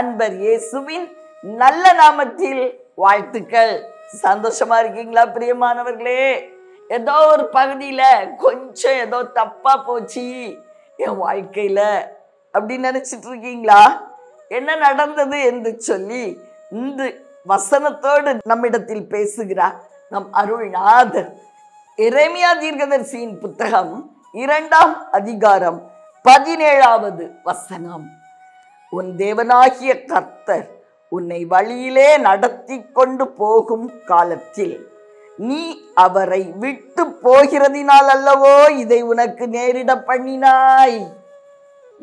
அன்பர் இயேசுவின் நல்ல நாமத்தில் வாழ்த்துக்கள். சந்தோஷமா இருக்கீங்களா பிரியமானவர்களே? ஏதோ ஒரு பகுதியில கொஞ்சம் ஏதோ தப்பா போச்சு என் வாழ்க்கையில அப்படின்னு நினைச்சிட்டு இருக்கீங்களா? என்ன நடந்தது என்று சொல்லி இந்த வசனத்தோடு நம்மிடத்தில் பேசுகிறார் நம் அருள்நாதர். எரேமியா தீர்க்கதரிசியின் புத்தகம் 2ஆம் அதிகாரம் 17வது வசனம். உன் தேவனாகிய கர்த்தர் உன்னை வழியிலே நடத்தி கொண்டு போகும் காலத்தில் நீ அவரை விட்டு போகிறதினால் அல்லவோ இதை உனக்கு நேரிட பண்ணினாய்.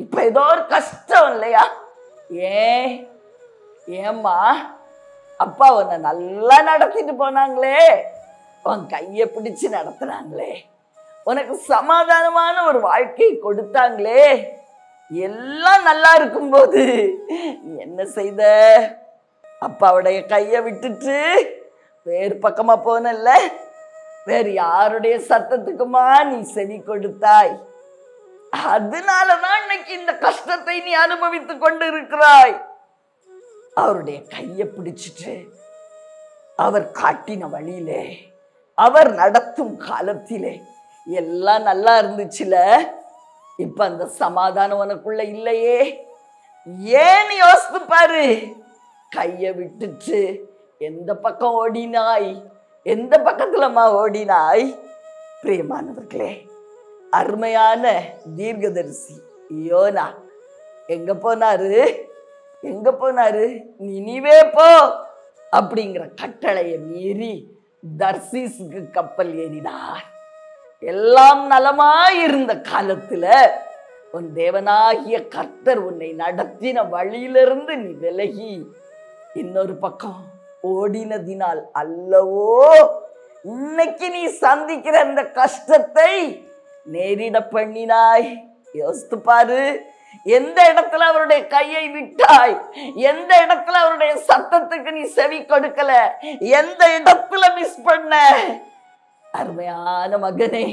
இப்ப ஏதோ ஒரு கஷ்டம் இல்லையா? ஏம்மா அப்பா உன்னை நல்லா நடத்திட்டு போனாங்களே, உன் கையை பிடிச்சு நடத்துறாங்களே, உனக்கு சமாதானமான ஒரு வாழ்க்கை கொடுத்தாங்களே, எல்லாம் நல்லா இருக்கும்போது என்ன செய்த? அப்பாவுடைய கையை விட்டுட்டு வேறு பக்கமா போனல்ல, வேறு யாருடைய சத்தத்துக்குமா நீ செவி கொடுத்தாய்? அதனாலதான் இன்னைக்கு இந்த கஷ்டத்தை நீ அனுபவித்துக் கொண்டு இருக்கிறாய். அவருடைய கையை பிடிச்சிட்டு அவர் காட்டின வழியிலே, அவர் நடத்தும் காலத்திலே எல்லாம் நல்லா இருந்துச்சுல. இப்ப அந்த சமாதானம் உனக்குள்ள இல்லையே. ஏன்னு யோசித்து பாரு. கையை விட்டுட்டு எந்த பக்கம் ஓடினாய்? எந்த பக்கத்துலமா ஓடினாய்? பிரியமானவர்களே, அருமையான தீர்க்கதரிசி யோனா எங்க போனாரு? எங்க போனாரு? நினிவே போ அப்படிங்கிற கட்டளையை மீறி தர்சீசுக்கு கப்பல் ஏறினார். எல்லாம் நலமாயிருந்த காலத்துல உன் தேவனாகிய கர்த்தர் உன்னை நடத்தின வழியிலிருந்து நீ விலகி இன்னொரு பக்கம் ஓடினதினால் அல்லவோ இன்னைக்கு நீ சந்திக்கிற அந்த கஷ்டத்தை நேரிட பண்ணினாய். யோசித்து பாரு. எந்த இடத்துல அவருடைய கையை விட்டாய்? எந்த இடத்துல அவருடைய சத்தத்துக்கு நீ செவி கொடுக்கல? எந்த இடத்துல மிஸ் பண்ண? அருமையான மகனே,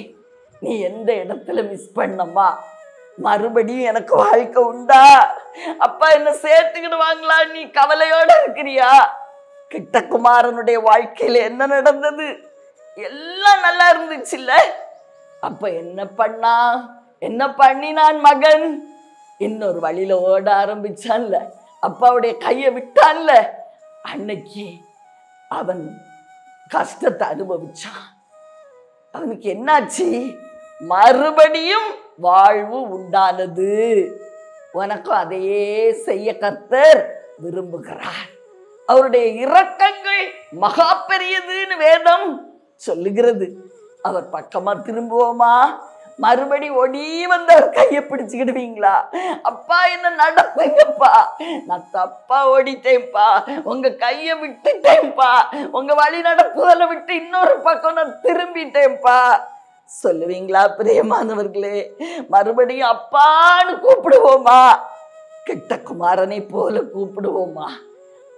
நீ எந்த இடத்துல மிஸ் பண்ணம்மா? மறுபடியும் எனக்கு வாழ்க்கை உண்டா? அப்பா என்ன சேர்த்துக்கிடுவாங்களா? நீ கவலையோட இருக்கிறியா? கிட்டகுமாரனுடைய வாழ்க்கையில என்ன நடந்தது? எல்லாம் நல்லா இருந்துச்சுல்ல. அப்ப என்ன பண்ணா? என்ன பண்ணினான் மகன்? இன்னொரு வழியில ஓட ஆரம்பிச்சான்ல, அப்பாவுடைய கையை விட்டான்ல. அன்னைக்கு அவன் கஷ்டத்தை அனுபவிச்சான். அவனுக்கு என்னாச்சு? மறுபடியும் வாழ்வு உண்டானது. உனக்கும் அதையே செய்ய கர்த்தர் விரும்புகிறார். அவருடைய இரக்கங்கள் மகா பெரியதுன்னு வேதம் சொல்லுகிறது. அவர் பக்கமா திரும்புவோமா? மறுபடி ஒடி வந்து அவர் கையை பிடிச்சுக்கிடுவீங்களா? அப்பா என்ன நடத்துங்கப்பா, நான் தப்பா ஓடிட்டேன்ப்பா, உங்க கையை விட்டுட்டேன்ப்பா, உங்க வழி நடப்புதலை விட்டு இன்னொரு பக்கம் நான் திரும்பிட்டேன்ப்பா சொல்லுவீங்களா பிரியமானவர்களே? மறுபடியும் அப்பான்னு கூப்பிடுவோமா? கிட்ட குமாரனை போல கூப்பிடுவோமா?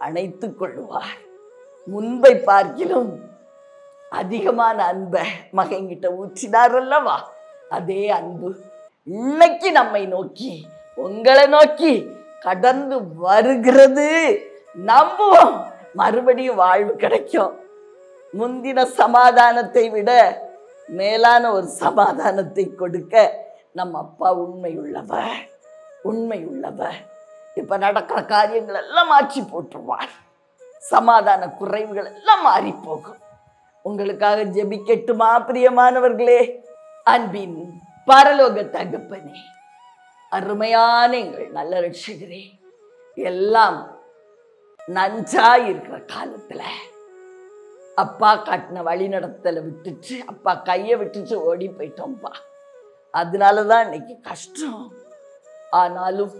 அணைத்துக் கொள்வார். முன்பை பார்க்கிலும் அதிகமான அன்பை மகன்கிட்ட ஊற்றினார் அல்லவா? அதே அன்பு இன்னைக்கு நம்மை நோக்கி, உங்களை நோக்கி கடந்து வருகிறது. நம்புவோம், மறுபடியும் வாழ்வு கிடைக்கும். முந்தின சமாதானத்தை விட மேலான ஒரு சமாதானத்தை கொடுக்க நம்ம அப்பா உண்மை உள்ளவர், உண்மை உள்ளவர். இப்ப நடக்கிற காரியங்கள் எல்லாம் மாற்றி போட்டுருவார். சமாதான குறைவுகள் எல்லாம் மாறி போகும். உங்களுக்காக ஜெபிக்கட்டுமா பிரியமானவர்களே? அன்பின் பரலோக தகப்பனே, அருமையான எங்கள் நல்ல ரட்சகரே, எல்லாம் நஞ்சா இருக்கிற காலத்துல அப்பா காட்டின வழி நடத்தலை விட்டுட்டு, அப்பா கையை விட்டுட்டு ஓடி போயிட்டோம்ப்பா. அதனாலதான் இன்னைக்கு கஷ்டம். ஆனாலும்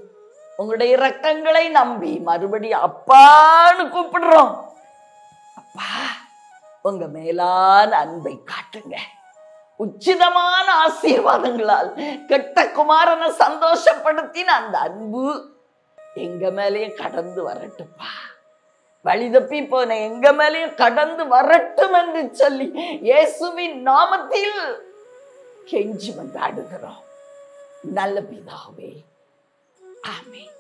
உங்களுடைய இரக்கங்களை நம்பி மறுபடியும் அப்பான்னு கூப்பிடுறோம். அப்பா, உங்க மேலான அன்பை காட்டுங்க. உச்சிதமான ஆசீர்வாதங்களால் கெட்ட குமாரனை சந்தோஷப்படுத்தின அந்த அன்பு எங்க மேலேயும் கடந்து வரட்டுப்பா. வழி தப்பி போன எங்க மேலேயும் கடந்து வரட்டும் என்று சொல்லி இயேசுவின் நாமத்தில் கெஞ்சி மன்றாடுகிறோம் நல்ல பிதாவே. ஆமென்.